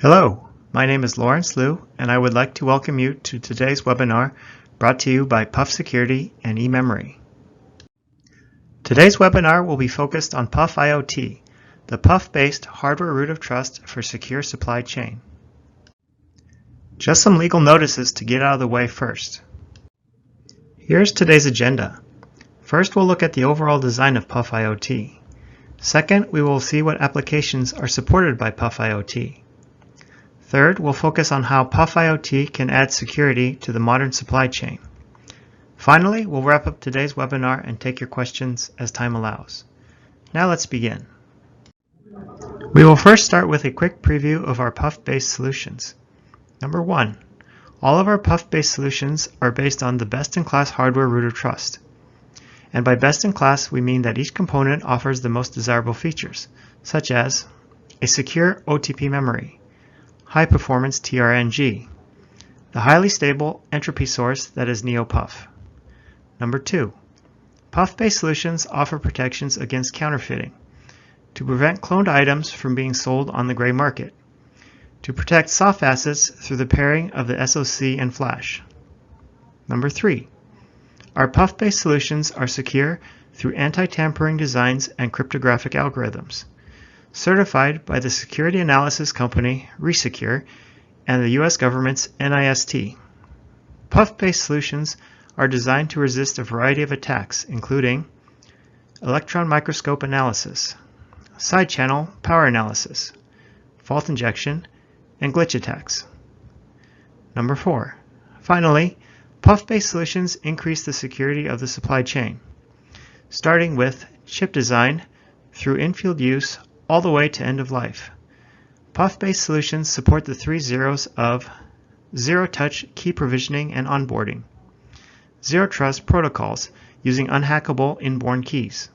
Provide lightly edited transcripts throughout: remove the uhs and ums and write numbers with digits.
Hello, my name is Lawrence Liu, and I would like to welcome you to today's webinar brought to you by PUF Security and eMemory. Today's webinar will be focused on PUFiot, the PUF-based hardware root of trust for secure supply chain. Just some legal notices to get out of the way first. Here's today's agenda. First, we'll look at the overall design of PUFiot. Second, we will see what applications are supported by PUFiot. Third, we'll focus on how PUFiot can add security to the modern supply chain. Finally, we'll wrap up today's webinar and take your questions as time allows. Now let's begin. We will first start with a quick preview of our PUF-based solutions. Number 1. All of our PUF-based solutions are based on the best-in-class hardware root of trust. And by best-in-class, we mean that each component offers the most desirable features, such as a secure OTP memory, high-performance TRNG, the highly stable entropy source that is NeoPUF. Number 2. PUF-based solutions offer protections against counterfeiting, to prevent cloned items from being sold on the gray market, to protect soft assets through the pairing of the SoC and flash. Number 3. Our PUF-based solutions are secure through anti-tampering designs and cryptographic algorithms, certified by the security analysis company Resecure and the U.S. government's NIST. PUF-based solutions are designed to resist a variety of attacks, including electron microscope analysis, side channel power analysis, fault injection, and glitch attacks. Number 4. Finally, PUF-based solutions increase the security of the supply chain, starting with chip design through in-field use all the way to end of life. PUF-based solutions support the 3 zeros of zero-touch key provisioning and onboarding, zero-trust protocols using unhackable inborn keys,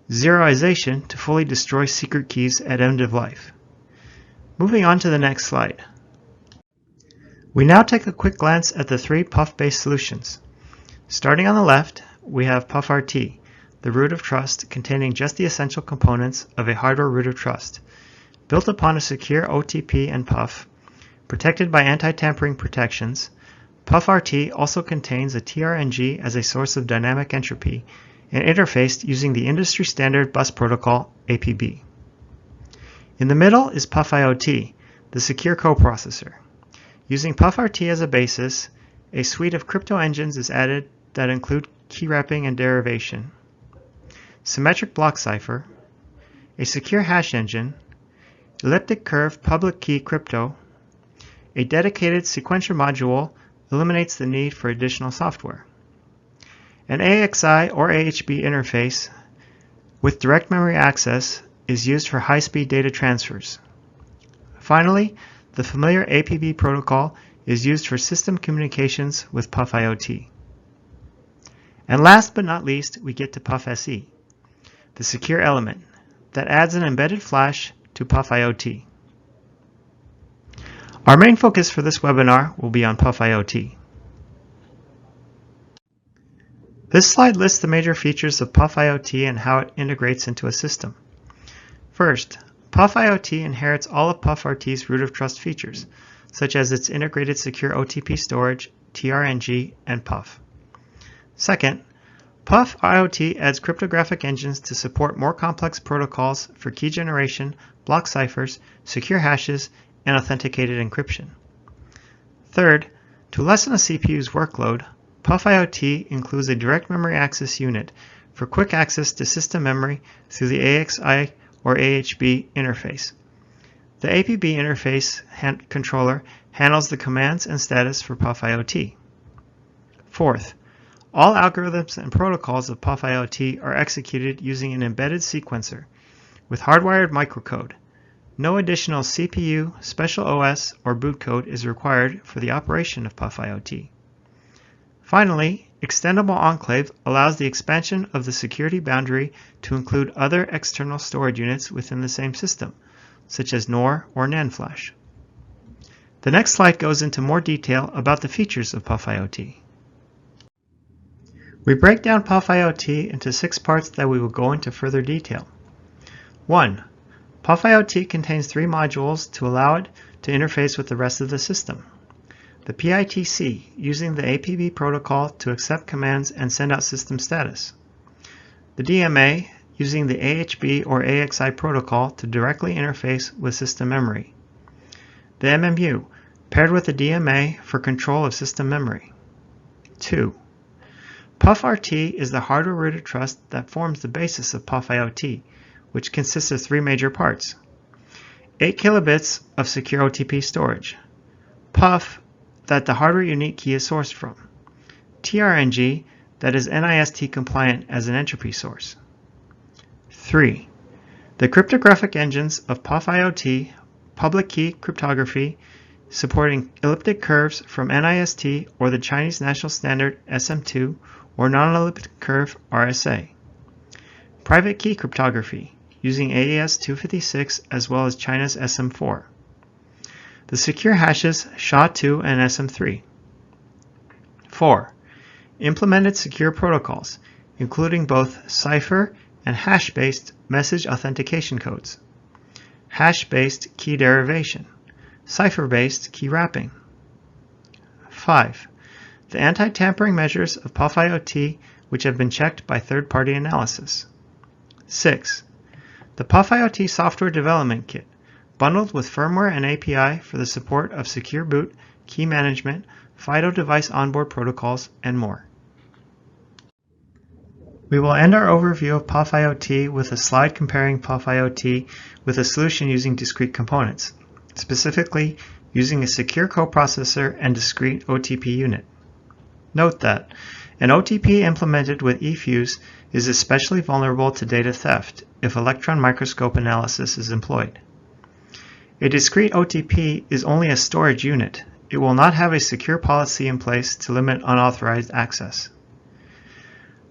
zeroization to fully destroy secret keys at end of life. Moving on to the next slide. We now take a quick glance at the 3 PUF-based solutions. Starting on the left, we have PUFrt, the root of trust containing just the essential components of a hardware root of trust, built upon a secure OTP and PUF, protected by anti-tampering protections. PUFrt also contains a TRNG as a source of dynamic entropy and interfaced using the industry standard bus protocol APB. In the middle is PUFiot, the secure coprocessor. Using PUFrt as a basis, a suite of crypto engines is added that include key wrapping and derivation, symmetric block cipher, a secure hash engine, elliptic curve public key crypto. A dedicated sequencer module eliminates the need for additional software. An AXI or AHB interface with direct memory access is used for high-speed data transfers. Finally, the familiar APB protocol is used for system communications with PUFiot. And last but not least, we get to PUFSE, the secure element that adds an embedded flash to PUFiot. Our main focus for this webinar will be on PUFiot. This slide lists the major features of PUFiot and how it integrates into a system. First, PUFiot inherits all of PUFrt's root of trust features, such as its integrated secure OTP storage, TRNG, and PUF. Second, PUFiot adds cryptographic engines to support more complex protocols for key generation, block ciphers, secure hashes, and authenticated encryption. Third, to lessen a CPU's workload, PUFiot includes a direct memory access unit for quick access to system memory through the AXI or AHB interface. The APB interface controller handles the commands and status for PUFiot. Fourth, all algorithms and protocols of PUFiot are executed using an embedded sequencer with hardwired microcode. No additional CPU, special OS, or boot code is required for the operation of PUFiot. Finally, Extendable Enclave allows the expansion of the security boundary to include other external storage units within the same system, such as NOR or NAND flash. The next slide goes into more detail about the features of PUFiot. We break down PUFiot into 6 parts that we will go into further detail. 1. PUFiot contains three modules to allow it to interface with the rest of the system. The PITC, using the APB protocol to accept commands and send out system status. The DMA, using the AHB or AXI protocol to directly interface with system memory. The MMU, paired with the DMA for control of system memory. 2. PUFRT is the hardware root of trust that forms the basis of PUFiot, which consists of three major parts. 8 kilobits of secure OTP storage. PUF, that the hardware unique key is sourced from. TRNG, that is NIST compliant as an entropy source. 3. The cryptographic engines of PUFiot, public key cryptography, supporting elliptic curves from NIST or the Chinese National Standard SM2 or non-elliptic curve RSA. Private key cryptography, using AES 256 as well as China's SM4. The secure hashes SHA-2 and SM3. 4. Implemented secure protocols, including both cipher and hash-based message authentication codes, hash-based key derivation, cipher-based key wrapping. 5. The anti-tampering measures of PUFiot which have been checked by third-party analysis. 6. The PUFiot software development kit, bundled with firmware and API for the support of secure boot, key management, FIDO device onboard protocols, and more. We will end our overview of PUFiot with a slide comparing PUFiot with a solution using discrete components, specifically using a secure coprocessor and discrete OTP unit. Note that an OTP implemented with eFuse is especially vulnerable to data theft if electron microscope analysis is employed. A discrete OTP is only a storage unit. It will not have a secure policy in place to limit unauthorized access.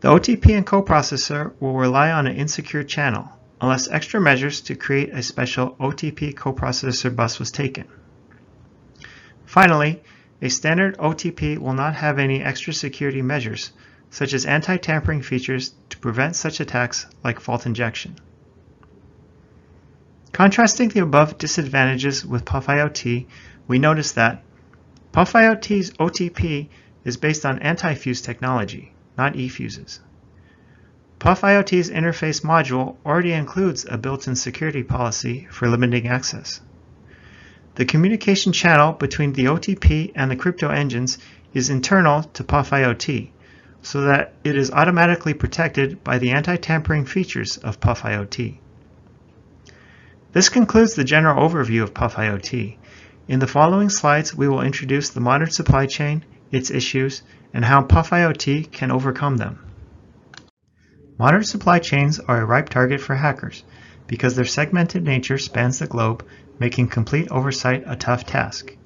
The OTP and coprocessor will rely on an insecure channel, unless extra measures to create a special OTP coprocessor bus was taken. Finally, a standard OTP will not have any extra security measures, such as anti-tampering features to prevent such attacks like fault injection. Contrasting the above disadvantages with PUFiot, we notice that PUFiot's OTP is based on anti-fuse technology, not eFuses. PUFiot's interface module already includes a built-in security policy for limiting access. The communication channel between the OTP and the crypto engines is internal to PUFiot, so that it is automatically protected by the anti-tampering features of PUFiot. This concludes the general overview of PUFiot. In the following slides, we will introduce the modern supply chain, its issues, and how PUFiot can overcome them. Modern supply chains are a ripe target for hackers because their segmented nature spans the globe, making complete oversight a tough task.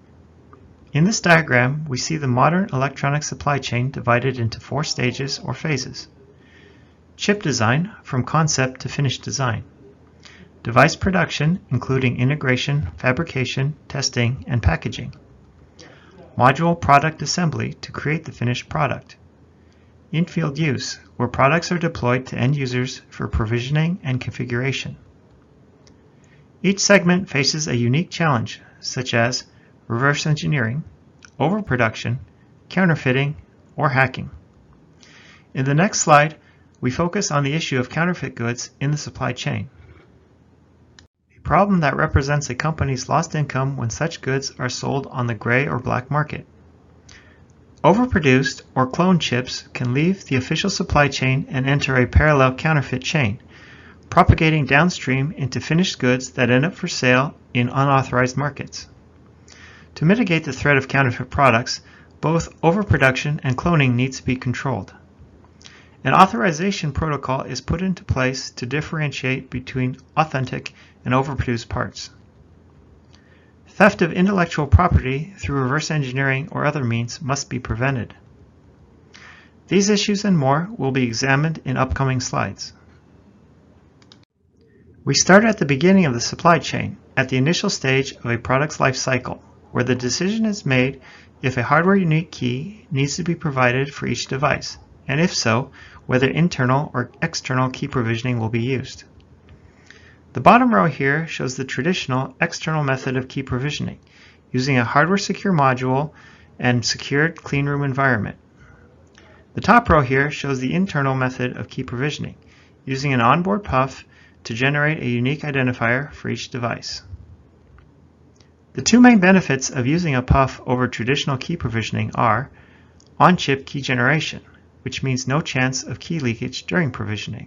In this diagram, we see the modern electronic supply chain divided into 4 stages or phases. Chip design, from concept to finished design. Device production, including integration, fabrication, testing, and packaging. Module product assembly to create the finished product. In-field use, where products are deployed to end users for provisioning and configuration. Each segment faces a unique challenge, such as reverse engineering, overproduction, counterfeiting, or hacking. In the next slide, we focus on the issue of counterfeit goods in the supply chain. A problem that represents a company's lost income when such goods are sold on the gray or black market. Overproduced or cloned chips can leave the official supply chain and enter a parallel counterfeit chain, propagating downstream into finished goods that end up for sale in unauthorized markets. To mitigate the threat of counterfeit products, both overproduction and cloning needs to be controlled. An authorization protocol is put into place to differentiate between authentic and overproduced parts. Theft of intellectual property through reverse engineering or other means must be prevented. These issues and more will be examined in upcoming slides. We start at the beginning of the supply chain, at the initial stage of a product's life cycle, where the decision is made if a hardware unique key needs to be provided for each device, and if so, whether internal or external key provisioning will be used. The bottom row here shows the traditional external method of key provisioning, using a hardware-secure module and secured cleanroom environment. The top row here shows the internal method of key provisioning, using an onboard PUF to generate a unique identifier for each device. The two main benefits of using a PUF over traditional key provisioning are on-chip key generation, which means no chance of key leakage during provisioning,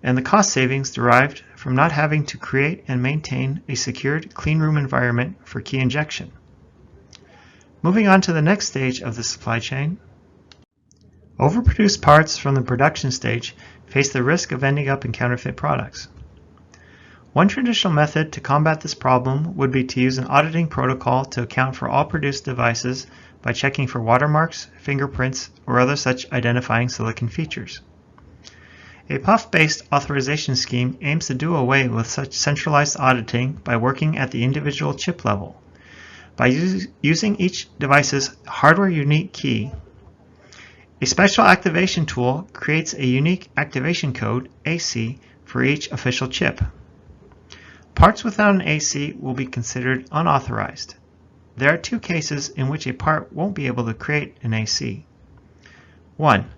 and the cost savings derived from not having to create and maintain a secured cleanroom environment for key injection. Moving on to the next stage of the supply chain, overproduced parts from the production stage face the risk of ending up in counterfeit products. One traditional method to combat this problem would be to use an auditing protocol to account for all produced devices by checking for watermarks, fingerprints, or other such identifying silicon features. A PUF-based authorization scheme aims to do away with such centralized auditing by working at the individual chip level. By using each device's hardware-unique key, a special activation tool creates a unique activation code, AC, for each official chip. Parts without an AC will be considered unauthorized. There are two cases in which a part won't be able to create an AC. 1.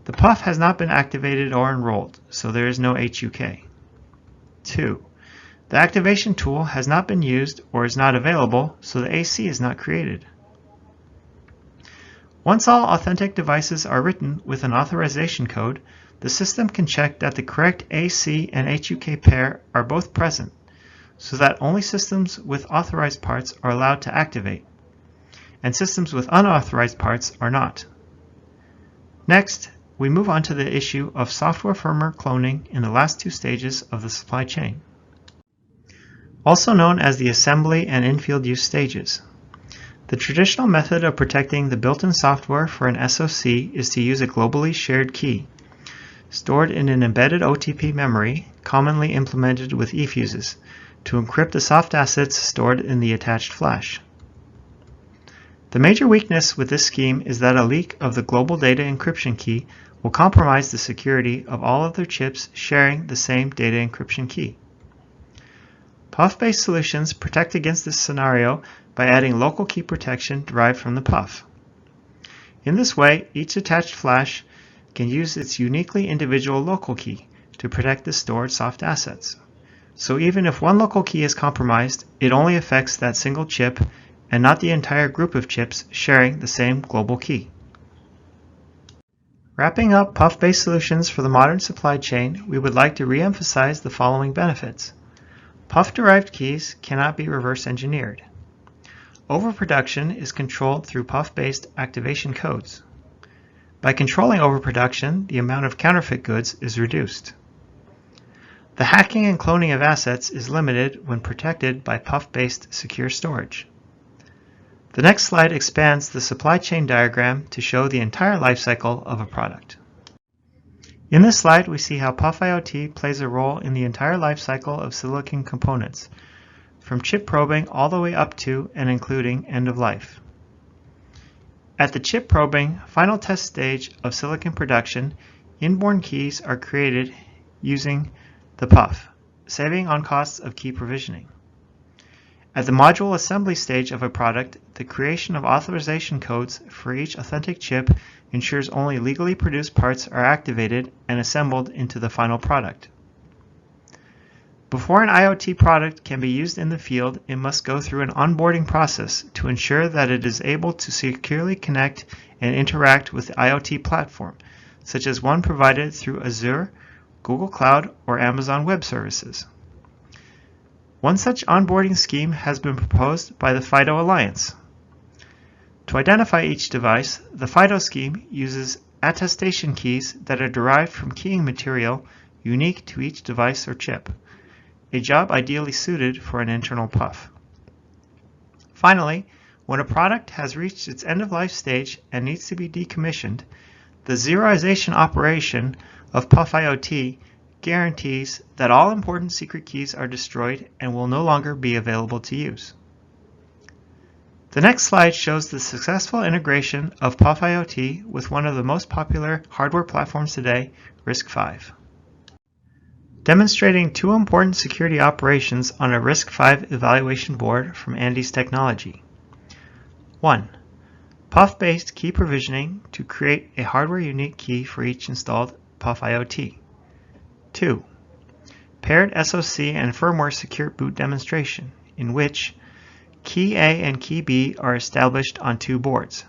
The PUF has not been activated or enrolled, so there is no HUK. 2. The activation tool has not been used or is not available, so the AC is not created. Once all authentic devices are written with an authorization code, the system can check that the correct AC and HUK pair are both present, so that only systems with authorized parts are allowed to activate, and systems with unauthorized parts are not. Next, we move on to the issue of software firmware cloning in the last two stages of the supply chain, also known as the assembly and in-field use stages. The traditional method of protecting the built-in software for an SoC is to use a globally shared key, stored in an embedded OTP memory, commonly implemented with eFuses, to encrypt the soft assets stored in the attached flash. The major weakness with this scheme is that a leak of the global data encryption key will compromise the security of all of their chips sharing the same data encryption key. PUF-based solutions protect against this scenario by adding local key protection derived from the PUF. In this way, each attached flash can use its uniquely individual local key to protect the stored soft assets. So even if one local key is compromised, it only affects that single chip and not the entire group of chips sharing the same global key. Wrapping up PUF-based solutions for the modern supply chain, we would like to re-emphasize the following benefits. PUF-derived keys cannot be reverse engineered. Overproduction is controlled through PUF-based activation codes. By controlling overproduction, the amount of counterfeit goods is reduced. The hacking and cloning of assets is limited when protected by PUF-based secure storage. The next slide expands the supply chain diagram to show the entire lifecycle of a product. In this slide, we see how PUFiot plays a role in the entire lifecycle of silicon components, from chip probing all the way up to and including end of life. At the chip probing final test stage of silicon production, inborn keys are created using the PUF, saving on costs of key provisioning. At the module assembly stage of a product, the creation of authorization codes for each authentic chip ensures only legally produced parts are activated and assembled into the final product. Before an IoT product can be used in the field, it must go through an onboarding process to ensure that it is able to securely connect and interact with the IoT platform, such as one provided through Azure, Google Cloud, or Amazon Web Services. One such onboarding scheme has been proposed by the FIDO Alliance. To identify each device, the FIDO scheme uses attestation keys that are derived from keying material unique to each device or chip, a job ideally suited for an internal PUF. Finally, when a product has reached its end-of-life stage and needs to be decommissioned, the zeroization operation of PUFiot guarantees that all important secret keys are destroyed and will no longer be available to use. The next slide shows the successful integration of PUFiot with one of the most popular hardware platforms today, RISC-V. demonstrating two important security operations on a RISC-V evaluation board from Andes Technology. 1. PUF-based key provisioning to create a hardware-unique key for each installed PUFiot. 2. Paired SoC and firmware secure boot demonstration, in which key A and key B are established on two boards,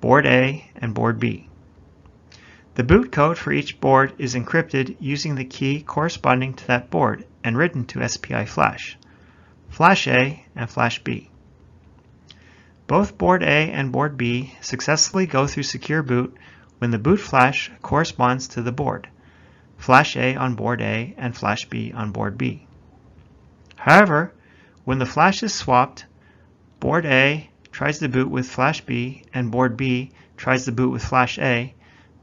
board A and board B. The boot code for each board is encrypted using the key corresponding to that board and written to SPI flash, flash A and flash B. Both board A and board B successfully go through secure boot when the boot flash corresponds to the board, flash A on board A and flash B on board B. However, when the flash is swapped, board A tries to boot with flash B and board B tries to boot with flash A,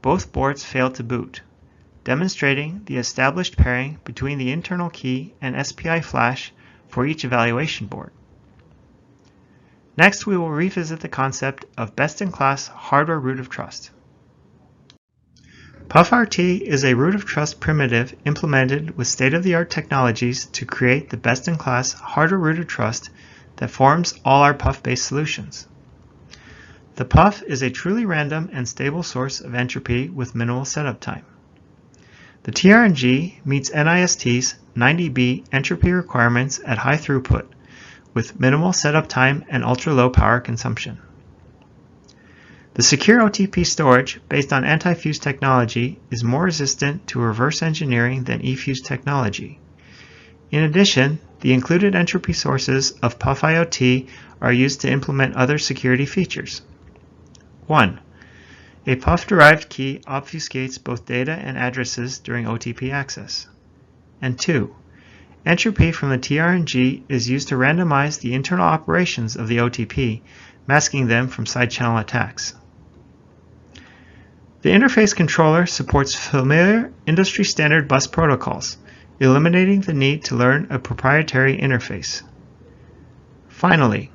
both boards fail to boot, demonstrating the established pairing between the internal key and SPI flash for each evaluation board. Next, we will revisit the concept of best-in-class hardware root of trust. PUFRT is a root of trust primitive implemented with state-of-the-art technologies to create the best-in-class hardware root of trust that forms all our PUF-based solutions. The PUF is a truly random and stable source of entropy with minimal setup time. The TRNG meets NIST's 90B entropy requirements at high throughput with minimal setup time and ultra-low power consumption. The secure OTP storage based on anti-fuse technology is more resistant to reverse engineering than eFuse technology. In addition, the included entropy sources of PUFiot are used to implement other security features. 1. A PUF-derived key obfuscates both data and addresses during OTP access. And 2. Entropy from the TRNG is used to randomize the internal operations of the OTP, masking them from side-channel attacks. The interface controller supports familiar industry-standard bus protocols, eliminating the need to learn a proprietary interface. Finally,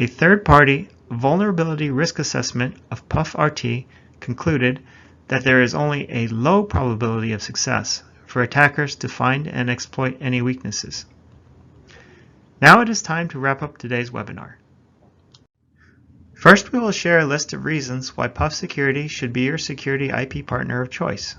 a third-party vulnerability risk assessment of PUFRT concluded that there is only a low probability of success for attackers to find and exploit any weaknesses. Now it is time to wrap up today's webinar. First, we will share a list of reasons why PUF Security should be your security IP partner of choice.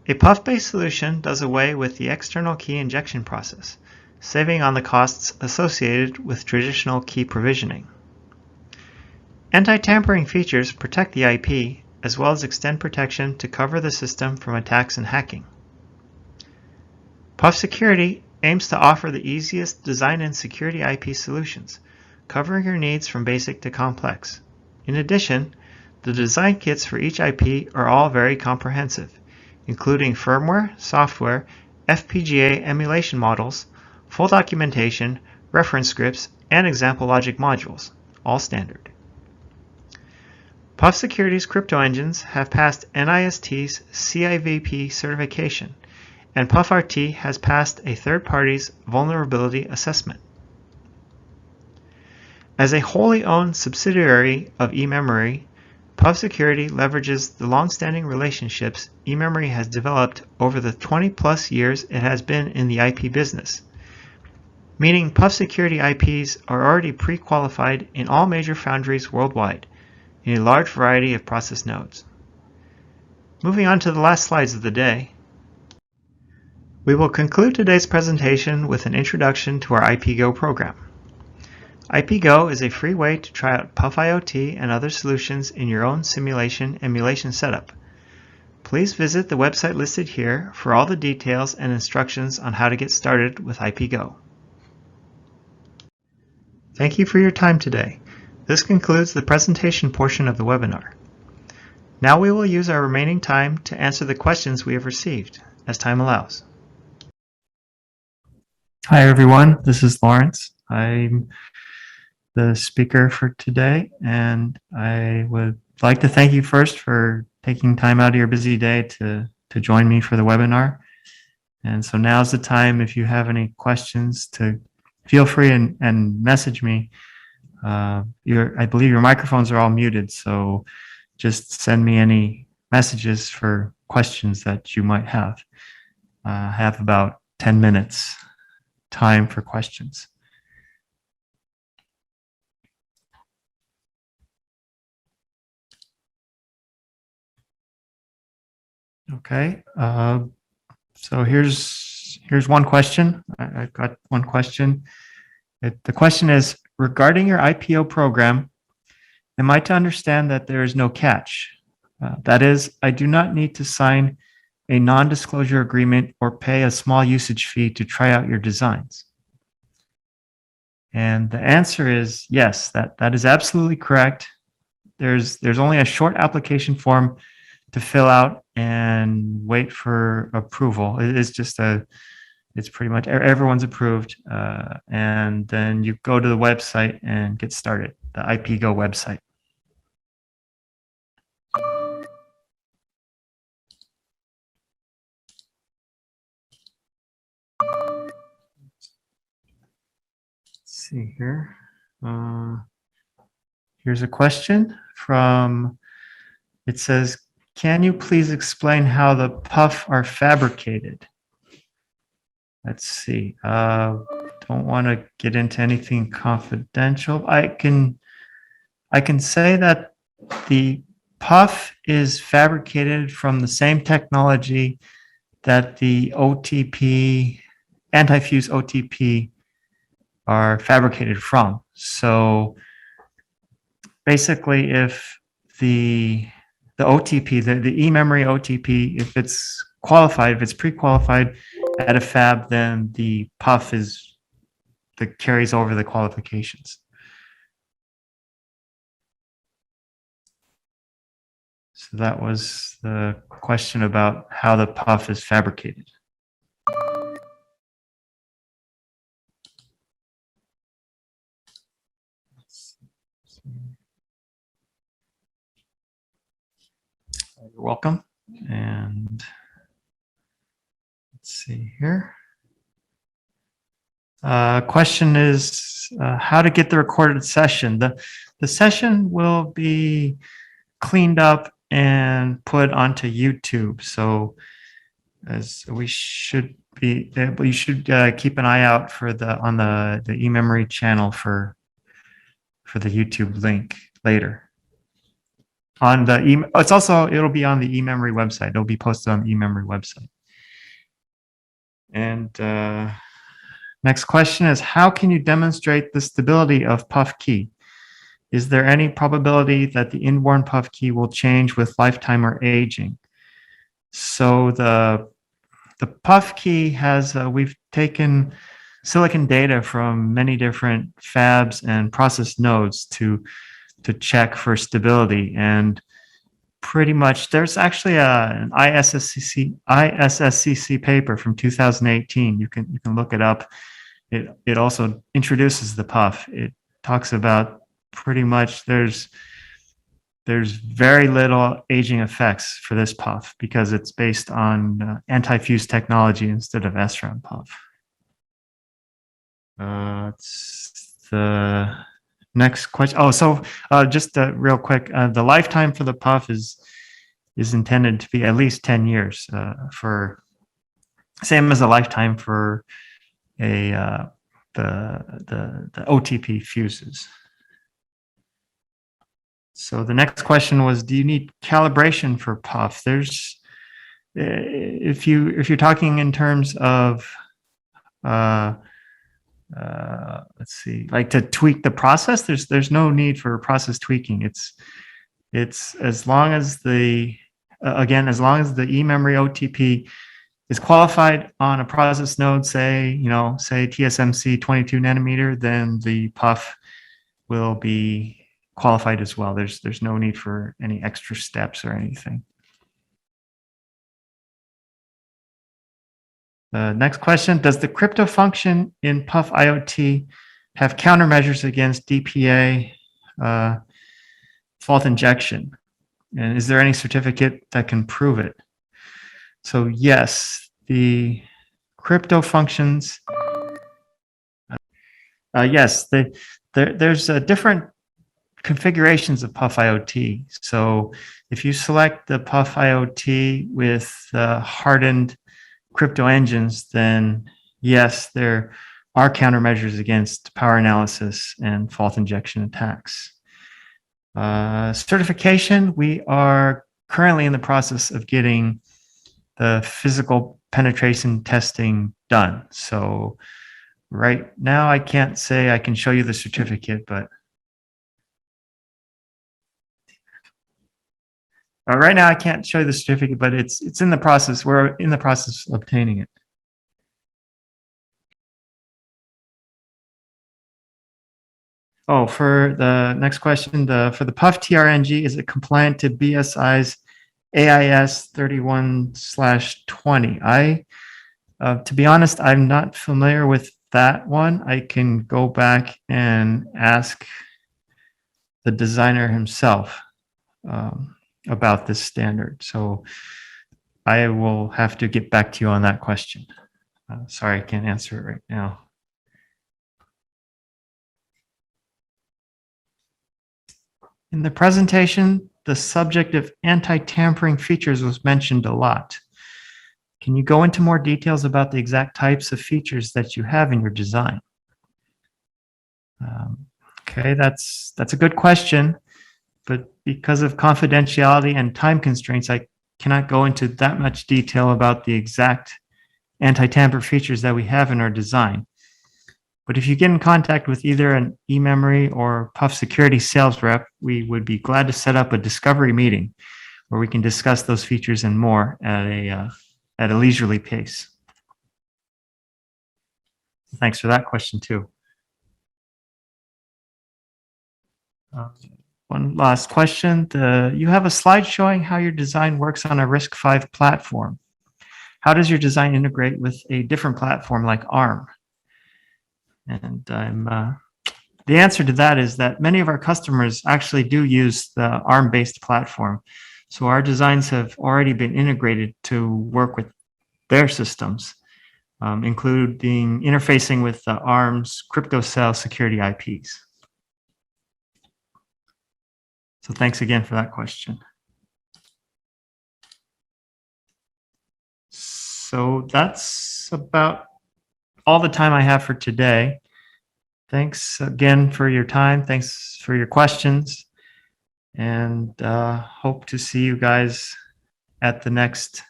A PUF-based solution does away with the external key injection process, saving on the costs associated with traditional key provisioning. Anti-tampering features protect the IP as well as extend protection to cover the system from attacks and hacking. PUF Security aims to offer the easiest design-in security IP solutions, covering your needs from basic to complex. In addition, the design kits for each IP are all very comprehensive, including firmware, software, FPGA emulation models, full documentation, reference scripts, and example logic modules, all standard. PUF Security's crypto engines have passed NIST's CIVP certification, and PUFRT has passed a third party's vulnerability assessment. As a wholly owned subsidiary of eMemory, PUF Security leverages the long-standing relationships eMemory has developed over the 20-plus years it has been in the IP business, meaning PUF Security IPs are already pre-qualified in all major foundries worldwide in a large variety of process nodes. Moving on to the last slides of the day, we will conclude today's presentation with an introduction to our IPGo program. IPGo is a free way to try out PUFiot and other solutions in your own simulation emulation setup. Please visit the website listed here for all the details and instructions on how to get started with IPGo. Thank you for your time today. This concludes the presentation portion of the webinar. Now we will use our remaining time to answer the questions we have received, as time allows. Hi everyone, this is Lawrence. I'm the speaker for today, and I would like to thank you first for taking time out of your busy day to join me for the webinar. And so now's the time, if you have any questions, to feel free and message me. I believe your microphones are all muted, so just send me any messages for questions that you might have. have about 10 minutes time for questions. Okay, so here's one question. I've got one question. The question is, regarding your IPO program, am I to understand that there is no catch? That is, I do not need to sign a non-disclosure agreement or pay a small usage fee to try out your designs. And the answer is yes, that is absolutely correct. There's only a short application form to fill out and wait for approval. It's just it's pretty much everyone's approved. And then you go to the website and get started, the IPGo website. Let's see here. Here's a question from, it says, can you please explain how the PUF are fabricated? Let's see. Don't want to get into anything confidential. I can say that the PUF is fabricated from the same technology that the OTP, anti-fuse OTP, are fabricated from. So basically, if the OTP, the e-memory OTP, if it's qualified, if it's pre-qualified at a fab, then the PUF is that carries over the qualifications. So that was the question about how the PUF is fabricated. You're welcome. And let's see here. Question is how to get the recorded session. The session will be cleaned up and put onto YouTube. So as we should be, you should keep an eye out for on the eMemory channel for the YouTube link later. On the it'll be on the eMemory website. It'll be posted on the eMemory website. And next question is, how can you demonstrate the stability of PUF key? Is there any probability that the inborn PUF key will change with lifetime or aging? So the PUF key has, we've taken silicon data from many different fabs and process nodes to check for stability. And pretty much there's actually an ISSCC paper from 2018. You can look it up. It also introduces the PUF. It talks about pretty much there's very little aging effects for this PUF because it's based on anti-fuse technology instead of SRAM PUF. It's the next question. Oh, so just real quick, the lifetime for the PUF is intended to be at least 10 years for same as the lifetime for the OTP fuses. So the next question was, do you need calibration for PUF? There's, if you're talking in terms of, let's see, like to tweak the process, there's no need for process tweaking. It's as long as again, as long as the eMemory OTP is qualified on a process node, say TSMC 22 nanometer, then the PUF will be qualified as well. There's no need for any extra steps or anything. Next question, does the crypto function in PUFiot have countermeasures against DPA fault injection? And is there any certificate that can prove it? So yes, the crypto functions, yes, there's different configurations of PUFiot. So if you select the PUFiot with hardened crypto engines, then yes, there are countermeasures against power analysis and fault injection attacks. Certification, we are currently in the process of getting the physical penetration testing done. So right now I can't say I can show you the certificate, but right now I can't show you the certificate, but it's in the process. We're in the process of obtaining it. Oh, for the next question, for the PUF TRNG, is it compliant to BSI's AIS 31/20? To be honest, I'm not familiar with that one. I can go back and ask the designer himself about this standard. So I will have to get back to you on that question. Sorry, I can't answer it right now. In the presentation, the subject of anti-tampering features was mentioned a lot. Can you go into more details about the exact types of features that you have in your design? Okay, that's a good question, but because of confidentiality and time constraints, I cannot go into that much detail about the exact anti-tamper features that we have in our design. But if you get in contact with either an eMemory or PUF security sales rep, we would be glad to set up a discovery meeting where we can discuss those features and more at a leisurely pace. Thanks for that question too. One last question. You have a slide showing how your design works on a RISC-V platform. How does your design integrate with a different platform like ARM? And the answer to that is that many of our customers actually do use the ARM-based platform. So our designs have already been integrated to work with their systems, including interfacing with the ARM's crypto cell security IPs. So thanks again for that question. So that's about all the time I have for today. Thanks again for your time. Thanks for your questions. And hope to see you guys at the next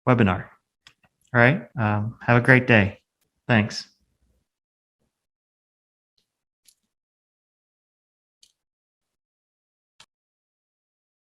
webinar. All right. Have a great day. Thanks.